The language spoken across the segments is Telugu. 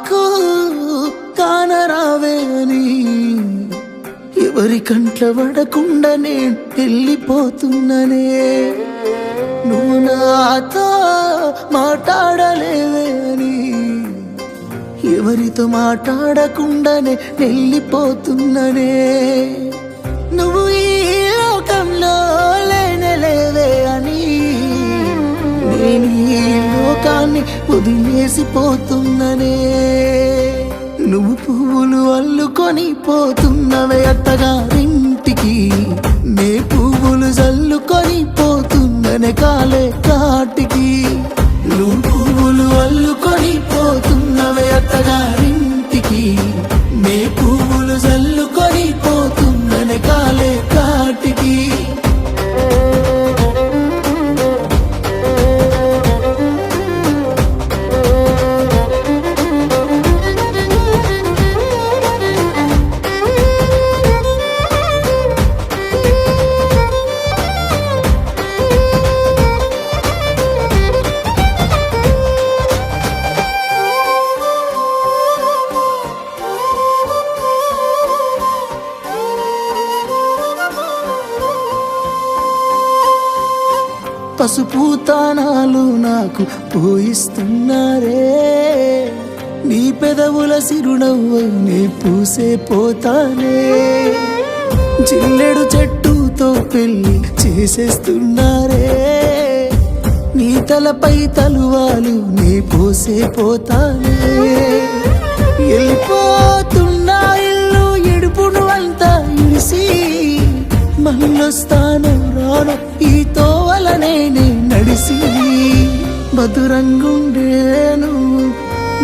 నాకు కానరావే అని ఎవరి కంట్ల పడకుండా నేను వెళ్ళిపోతున్ననే నువ్వు నాతో మాట్లాడలేవే అని ఎవరితో మాట్లాడకుండానే వెళ్ళిపోతున్ననే నువ్వు ఈ లోకంలో లేనలేవే అని నేను ఈ లోకాన్ని వదిలేసిపోతున్ననే నువ్వు పువ్వులు అల్లుకొని పోతున్నవే అత్తగారింటికి నే పువ్వులు జల్లుకొని పోతున్ననే కాలే కాటికి నువ్వు పువ్వులు అల్లుకొని పోతున్నవే అత్తగారింటికి నే పువ్వులు జల్లుకొని పోతున్ననే కాలే కాటికి పసుపు తానాలు నాకు పోయిస్తున్నారే నీ పెదవుల సిరునవ్వు నే పూసే పోతానే జిల్లెడు చెట్టుతో పెళ్లి చేసేస్తున్నారే నీ తలపై తలువాలు నే పోసే పోతానే వెళ్ళిపోతున్నా ఇల్లు ఇడుపును అంతా ఇడిసి మళ్ళొస్తాను రాను ఈ తోవలనే నడిసి మధురంగుండేను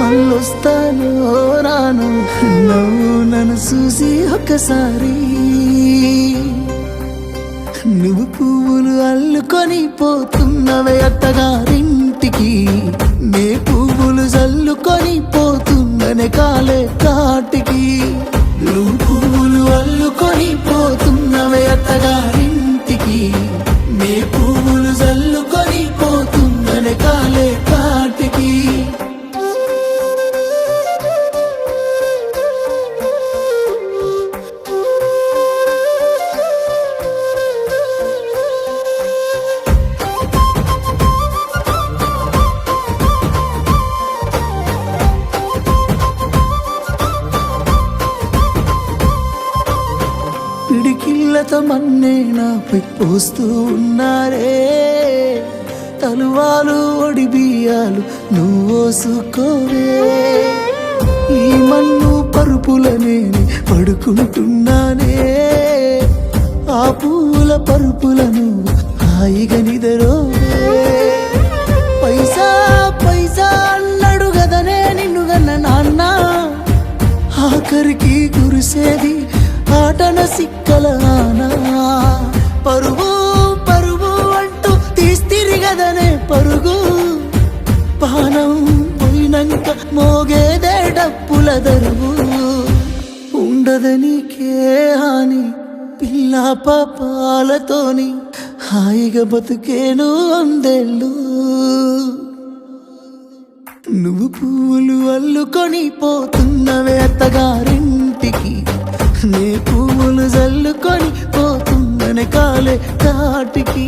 మళ్ళొస్తాను రాను నువ్వు నన్ను చూసి ఒక్కసారి నువ్వు పువ్వులు అల్లుకొని పోతున్నవే అత్తగారింటికి నే పువ్వులు జల్లుకొని పోతున్ననే కాలే కాటికి నువ్వు పువ్వులు అల్లుకొని పోతున్నవే అత్తగారింటికి నే పువ్వులు జల్లుకొని పోతున్ననే కాలే కాటికి పిడికిళ్ళతో మన్నే నాపై పోస్తూ ఉన్నారే తలువాలు ఒడి బియ్యాలు నువ్వోసుకోవే ఈ మన్ను పరుపులనే పడుకుంటున్నానే ఆ పూల పరుపులను హాయిగా నిదరోవే పైసా పైసా అన్నాడు గదనే నిన్ను గన్న నాన్న ఆఖరికి కురిసేది ఆటన సిక్కలానా పరుగు పరుగు అంటూ తీస్తిరిగదనే పరుగు పానం పోయినంక మోగేదే డప్పుల దరువు ఉండదనికే హాని పిల్ల పాపాలతోని హాయిగా బతుకేను అందేళ్ళు నువ్వు పూలు అల్లుకొని పోతున్నవే అత్తగారింటికి నే పువ్వులు జల్లుకొని పోతుందనే కాలే కాటికి